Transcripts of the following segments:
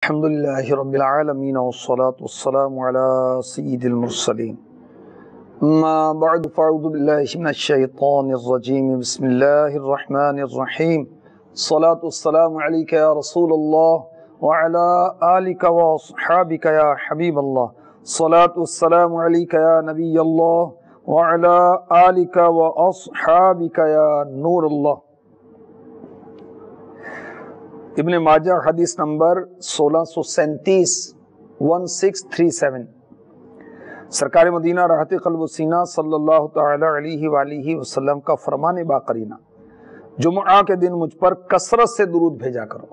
الحمد للہ رب العالمین والصلاة والسلام علی سید المرسلین اما بعد فاعوذ باللہ من الشیطان الرجیم بسم اللہ الرحمن الرحیم الصلاة والسلام علیک یا رسول اللہ وعلی آلک واصحابک یا حبیب اللہ الصلاة والسلام علیک یا نبی اللہ وعلی آلک واصحابک یا نور اللہ۔ ابن ماجہ حدیث نمبر 1637 1637 سرکار مدینہ راحت قلب و سینہ صلی اللہ تعالی علیہ وآلہ وسلم کا فرمان باقرینہ، جمعہ کے دن مجھ پر کثرت سے درود بھیجا کرو،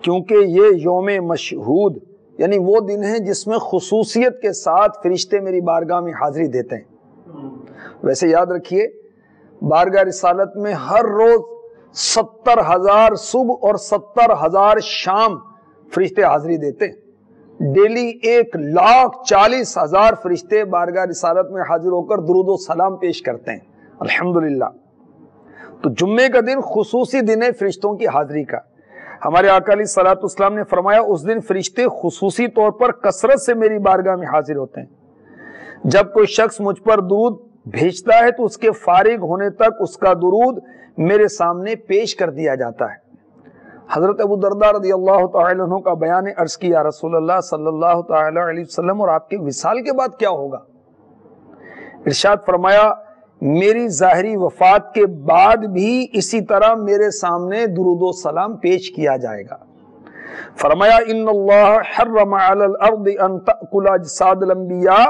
کیونکہ یہ یوم مشہود یعنی وہ دن ہے جس میں خصوصیت کے ساتھ فرشتے میری بارگاہ میں حاضری دیتے ہیں۔ ویسے یاد رکھیے بارگاہ رسالت میں ہر روز 70,000 صبح اور 70,000 شام فرشتے حاضری دیتے ہیں۔ ڈیلی 1,40,000 فرشتے بارگاہ رسالت میں حاضر ہو کر درود و سلام پیش کرتے ہیں، الحمدللہ۔ تو جمعے کا دن خصوصی دن ہے فرشتوں کی حاضری کا۔ ہمارے آقا علیہ الصلوۃ والسلام نے فرمایا اس دن فرشتے خصوصی طور پر کثرت سے میری بارگاہ میں حاضر ہوتے ہیں۔ جب کوئی شخص مجھ پر درود بھیجتا ہے تو اس کے فارغ ہونے تک اس کا درود میرے سامنے پیش کر دیا جاتا ہے۔ حضرت ابو درداء رضی اللہ تعالی عنہ کا بیان ہے، عرض کیا رسول اللہ صلی اللہ تعالی علیہ وسلم اور آپ کے وصال کے بعد کیا ہوگا؟ ارشاد فرمایا میری ظاہری وفات کے بعد بھی اسی طرح میرے سامنے درود و سلام پیش کیا جائے گا۔ فرمایا ان اللہ حرم علی الارض ان تأکل اجساد الانبیاء،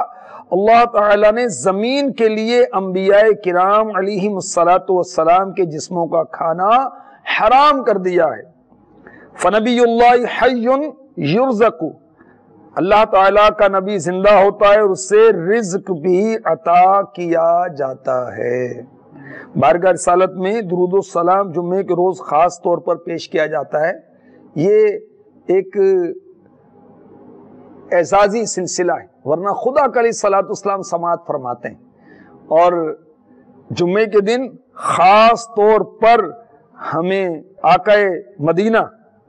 اللہ تعالیٰ نے زمین کے لیے انبیاء کرام علیہم السلام کے جسموں کا کھانا حرام کر دیا ہے۔ فنبی اللہ حی یرزق، اللہ تعالیٰ کا نبی زندہ ہوتا ہے اور اس سے رزق بھی عطا کیا جاتا ہے۔ بارگاہ رسالت میں درود و سلام جمعے کے روز خاص طور پر پیش کیا جاتا ہے۔ یہ ایک اعزازی سلسلہ ہے، ورنہ خدا کا علیہ الصلوۃ والسلام سماعت فرماتے ہیں، اور جمعے کے دن خاص طور پر ہمیں آقا مدینہ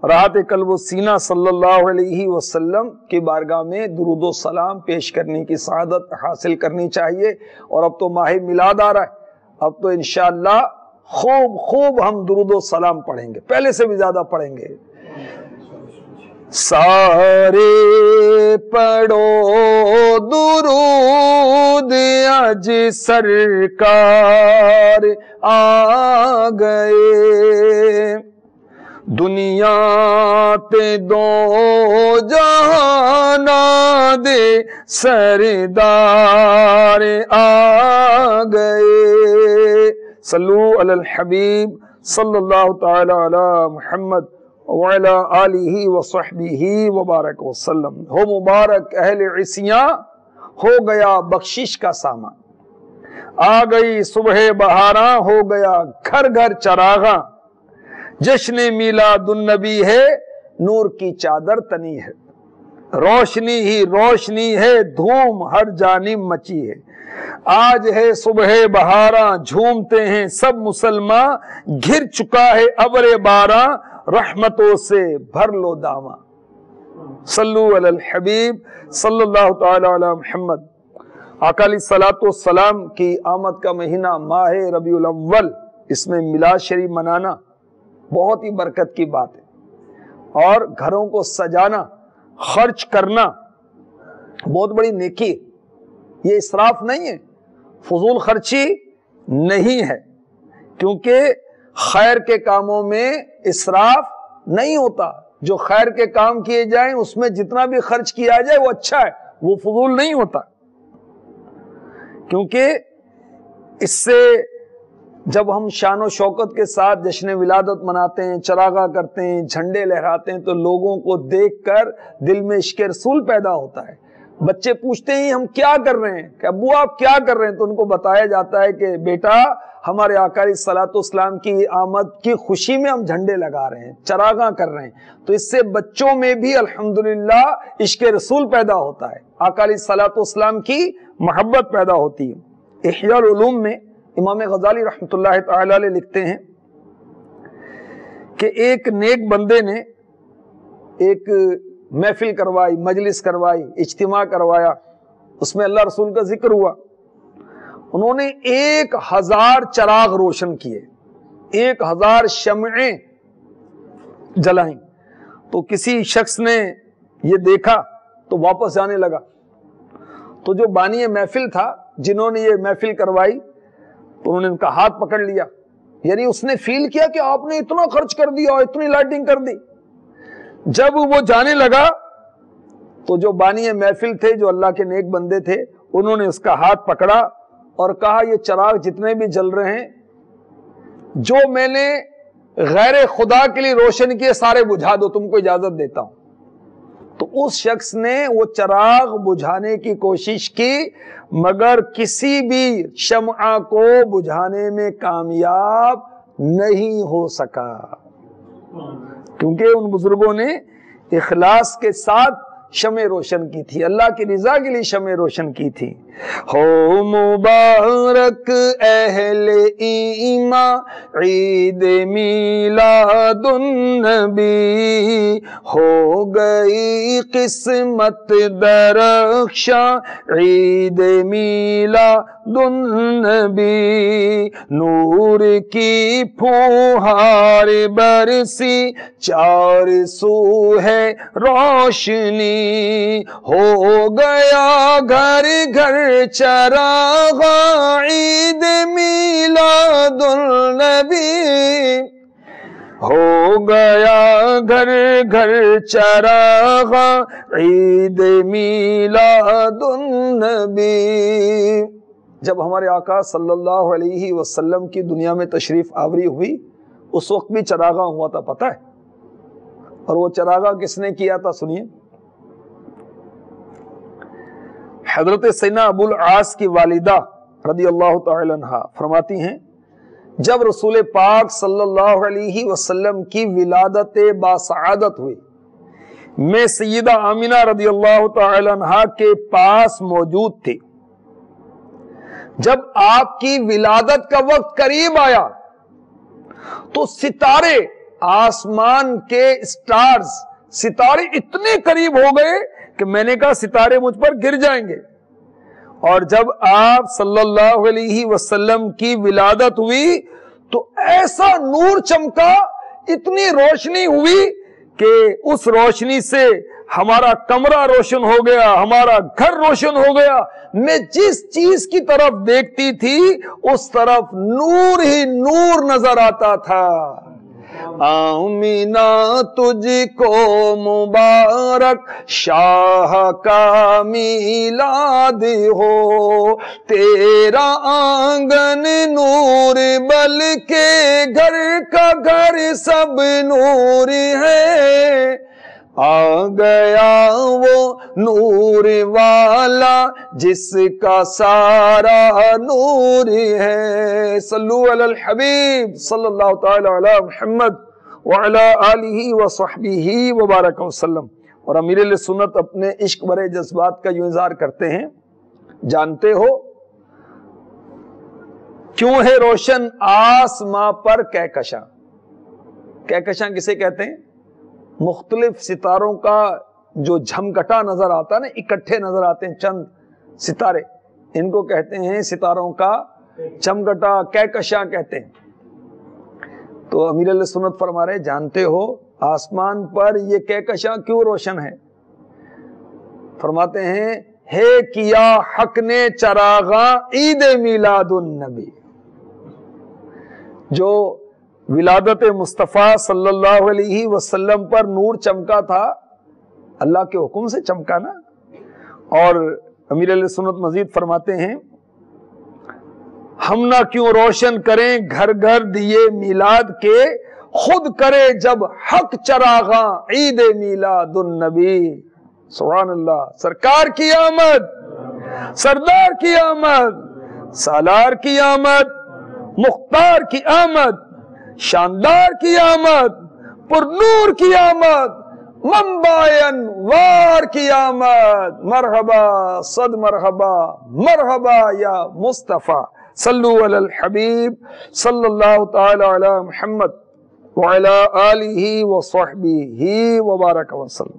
راحت قلب و سینہ صلی اللہ علیہ وسلم کی بارگاہ میں درود و سلام پیش کرنے کی سعادت حاصل کرنی چاہیے۔ اور اب تو ماہ میلاد آ رہا ہے، اب تو انشاءاللہ خوب ہم درود و سلام پڑھیں گے، پہلے سے بھی زیادہ پڑھیں گے۔ سارے پڑھو درود آج سرکار آ گئے، دنیا تے دو جہانا دے سردار آ گئے۔ صلو علی الحبیب صلی اللہ تعالی علی محمد وعلی آلہ وصحبہ وبارک وسلم۔ ہو مبارک اہل عصیاں، ہو گیا بخشش کا سامان، آ گئی صبح بہاراں، ہو گیا گھر گھر چراغاں، جشن میلاد النبی ہے، نور کی چادر تنی ہے، روشنی ہی روشنی ہے، دھوم ہر جانب مچی ہے۔ آج ہے صبح بہاراں، جھومتے ہیں سب مسلمان، گھر چکا ہے ابر باراں، رحمتوں سے بھر لو داماں۔ صلو علی الحبیب صلی اللہ تعالی علی محمد۔ آقا علیہ الصلوۃ والسلام کی آمد کا مہینہ ماہ ربیع الاول، اس میں میلاد شریف منانا بہت ہی برکت کی بات ہے، اور گھروں کو سجانا، خرچ کرنا بہت بڑی نیکی ہے۔ یہ اسراف نہیں ہے، فضول خرچی نہیں ہے، کیونکہ خیر کے کاموں میں اسراف نہیں ہوتا۔ جو خیر کے کام کیے جائیں اس میں جتنا بھی خرچ کیا جائے وہ اچھا ہے، وہ فضول نہیں ہوتا، کیونکہ اس سے جب ہم شان و شوکت کے ساتھ جشن ولادت مناتے ہیں، چراغاں کرتے ہیں، جھنڈے لہراتے ہیں، تو لوگوں کو دیکھ کر دل میں عشق رسول پیدا ہوتا ہے۔ بچے پوچھتے ہیں ہم کیا کر رہے ہیں، کہ ابو آپ کیا کر رہے ہیں، تو ان کو بتایا جاتا ہے کہ بیٹا ہمارے آقا علیہ الصلوۃ والسلام کی آمد کی خوشی میں ہم جھنڈے لگا رہے ہیں، چراغاں کر رہے ہیں۔ تو اس سے بچوں میں بھی الحمدللہ عشق رسول پیدا ہوتا ہے، آقا علیہ الصلوۃ والسلام کی محبت پیدا ہوتی ہے۔ احیاء العلوم میں امام غزالی رحمۃ اللہ تعالی علیہ لکھتے ہیں کہ ایک نیک بندے نے ایک محفل کروائی, مجلس کروائی, اجتماع کروایا, اس میں اللہ رسول کا ذکر ہوا. انہوں نے 1000 چراغ روشن کیے, 1000 شمعیں جلائیں. تو کسی شخص نے یہ دیکھا تو واپس جانے لگا. تو جو بانی محفل تھا, جنہوں نے یہ محفل کروائی, تو انہوں نے ان کا ہاتھ پکڑ لیا. یعنی اس نے فیل کیا کہ آپ نے اتنا خرچ کر دیا, اتنی لائٹنگ کر دی. جب وہ جانے لگا تو جو بانی محفل تھے, جو اللہ کے نیک بندے تھے, انہوں نے اس کا ہاتھ پکڑا اور کہا یہ چراغ جتنے بھی جل رہے ہیں جو میں نے غیر خدا کے لیے روشن کیے سارے بجھا دو, تم کو اجازت دیتا ہوں. تو اس شخص نے وہ چراغ بجھانے کی کوشش کی, مگر کسی بھی شمعہ کو بجھانے میں کامیاب نہیں ہو سکا, کیونکہ ان بزرگوں نے اخلاص کے ساتھ شمع روشن کی تھی, اللہ کی رضا کے لیے شمع روشن کی تھی. ہو مبارک اہل ایمان عید میلاد النبی, ہو گئی قسمت درخشاں عید میلاد النبی, نور کی پھوہار برسی چار سو ہے روشنی, ہو گیا گھر گھر چراغ عید میلاد النبی, ہو گیا گھر گھر چراغ عید میلاد النبی. جب ہمارے آقا صلی اللہ علیہ وسلم کی دنیا میں تشریف آوری ہوئی, اس وقت بھی چراغاں ہوا تھا, پتہ ہے؟ اور وہ چراغاں کس نے کیا تھا سنیے. حضرت سیدنا ابو العاص کی والدہ رضی اللہ تعالی عنہ فرماتی ہیں, جب رسول پاک صلی اللہ علیہ وسلم کی ولادت باسعادت ہوئی, میں سیدہ آمنہ رضی اللہ تعالی عنہ کے پاس موجود تھی. جب آپ کی ولادت کا وقت قریب آیا تو ستارے, آسمان کے سٹارز, ستارے اتنے قریب ہو گئے کہ میں نے کہا ستارے مجھ پر گر جائیں گے. اور جب آپ صلی اللہ علیہ وسلم کی ولادت ہوئی تو ایسا نور چمکا, اتنی روشنی ہوئی کہ اس روشنی سے ہمارا کمرہ روشن ہو گیا, ہمارا گھر روشن ہو گیا. میں جس چیز کی طرف دیکھتی تھی اس طرف نور ہی نور نظر آتا تھا. آمینہ تجھ کو مبارک شاہ کا میلاد ہو, تیرا آنگن نور بلکہ گھر کا گھر سب نور ہے. آ گیا وہ نور والا جس کا سارا نور ہے. صلو علی الحبیب صلی اللہ تعالی علی محمد وعلی آلہ وصحبہ وبارک وسلم. اور امیر اہل سنت اپنے عشق بھرے جذبات کا یوں اظہار کرتے ہیں, جانتے ہو کیوں ہے روشن آسماں پر کہکشاں. کہکشاں کسے کہتے ہیں؟ مختلف ستاروں کا جو جھمکٹا نظر آتا ہے نا, اکٹھے نظر آتے ہیں چند ستارے, ان کو کہتے ہیں ستاروں کا چمکٹا, کہکشاں کہتے ہیں. تو امیر علیہ سنت فرما رہے, جانتے ہو آسمان پر یہ کہکشاں کیوں روشن ہے؟ فرماتے ہیں, ہے کیا حق نے چراغاں عید میلاد النبی. جو ولادت مصطفیٰ صلی اللہ علیہ وسلم پر نور چمکا تھا, اللہ کے حکم سے چمکا نا. اور امیر علیہ سنت مزید فرماتے ہیں, ہم نہ کیوں روشن کریں گھر گھر دیے میلاد کے, خود کرے جب حق چراغاں عید میلاد النبی. سبحان اللہ. سرکار کی آمد, سردار کی آمد, سالار کی آمد, مختار کی آمد, شاندار کی آمد, پر نور کی آمد, منبع انوار کی آمد. مرحبا صد مرحبا مرحبا یا مصطفیٰ. صلو علی الحبیب صلی اللہ تعالی علی محمد وعلی آلہ وصحبہ وبارک وسلم.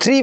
3